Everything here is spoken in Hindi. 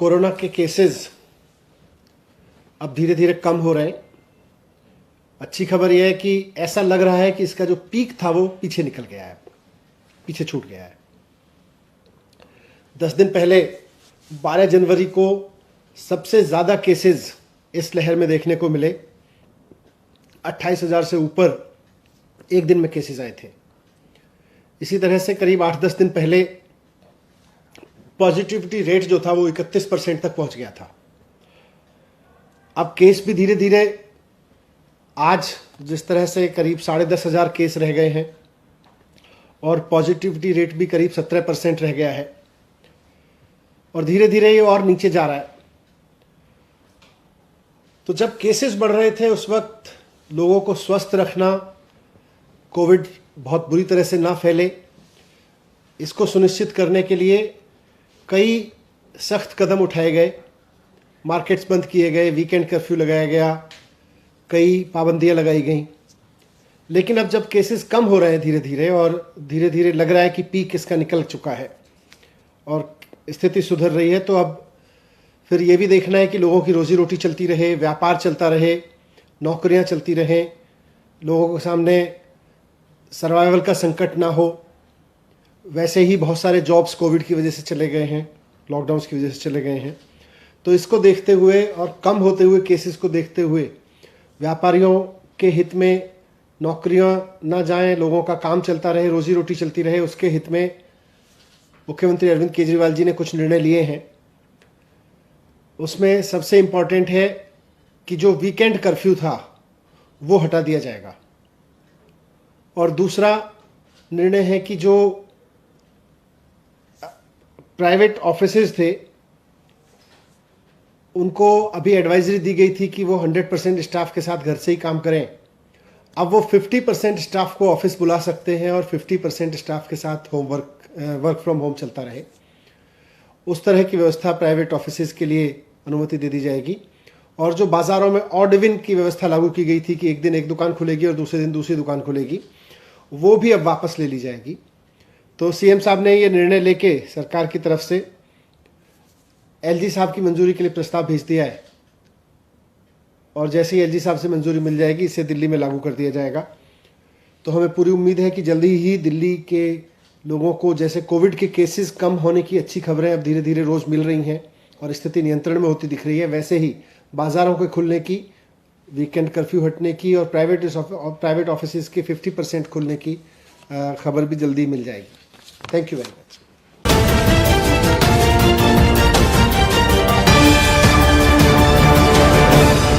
कोरोना के केसेस अब धीरे धीरे कम हो रहे हैं। अच्छी खबर यह है कि ऐसा लग रहा है कि इसका जो पीक था वो पीछे निकल गया है, पीछे छूट गया है। 10 दिन पहले 12 जनवरी को सबसे ज़्यादा केसेस इस लहर में देखने को मिले। 28,000 से ऊपर एक दिन में केसेस आए थे। इसी तरह से करीब 8-10 दिन पहले पॉजिटिविटी रेट जो था वो 31% तक पहुंच गया था। अब केस भी धीरे धीरे आज जिस तरह से करीब 10,500 केस रह गए हैं और पॉजिटिविटी रेट भी करीब 17% रह गया है और धीरे धीरे ये और नीचे जा रहा है। तो जब केसेस बढ़ रहे थे उस वक्त लोगों को स्वस्थ रखना, कोविड बहुत बुरी तरह से ना फैले, इसको सुनिश्चित करने के लिए कई सख्त कदम उठाए गए। मार्केट्स बंद किए गए, वीकेंड कर्फ्यू लगाया गया, कई पाबंदियां लगाई गई। लेकिन अब जब केसेस कम हो रहे हैं धीरे धीरे और धीरे धीरे लग रहा है कि पीक इसका निकल चुका है और स्थिति सुधर रही है, तो अब फिर ये भी देखना है कि लोगों की रोजी रोटी चलती रहे, व्यापार चलता रहे, नौकरियां चलती रहें, लोगों के सामने सर्वाइवल का संकट ना हो। वैसे ही बहुत सारे जॉब्स कोविड की वजह से चले गए हैं, लॉकडाउन्स की वजह से चले गए हैं। तो इसको देखते हुए और कम होते हुए केसेस को देखते हुए व्यापारियों के हित में नौकरियां ना जाएं, लोगों का काम चलता रहे, रोजी रोटी चलती रहे, उसके हित में मुख्यमंत्री अरविंद केजरीवाल जी ने कुछ निर्णय लिए हैं। उसमें सबसे इम्पॉर्टेंट है कि जो वीकेंड कर्फ्यू था वो हटा दिया जाएगा और दूसरा निर्णय है कि जो प्राइवेट ऑफिसेज थे उनको अभी एडवाइजरी दी गई थी कि वो 100% स्टाफ के साथ घर से ही काम करें। अब वो 50% स्टाफ को ऑफिस बुला सकते हैं और 50% स्टाफ के साथ वर्क फ्रॉम होम चलता रहे। उस तरह की व्यवस्था प्राइवेट ऑफिसेज के लिए अनुमति दे दी जाएगी। और जो बाज़ारों में ऑड इवन की व्यवस्था लागू की गई थी कि एक दिन एक दुकान खुलेगी और दूसरे दिन दूसरी दुकान खुलेगी, वो भी अब वापस ले ली जाएगी। तो सीएम साहब ने ये निर्णय लेके सरकार की तरफ से एलजी साहब की मंजूरी के लिए प्रस्ताव भेज दिया है और जैसे ही एलजी साहब से मंजूरी मिल जाएगी इसे दिल्ली में लागू कर दिया जाएगा। तो हमें पूरी उम्मीद है कि जल्दी ही दिल्ली के लोगों को, जैसे कोविड के केसेस कम होने की अच्छी खबरें अब धीरे धीरे रोज़ मिल रही हैं और स्थिति नियंत्रण में होती दिख रही है, वैसे ही बाज़ारों के खुलने की, वीकेंड कर्फ्यू हटने की और प्राइवेट ऑफिसेज के 50% खुलने की खबर भी जल्दी मिल जाएगी। Thank you very much.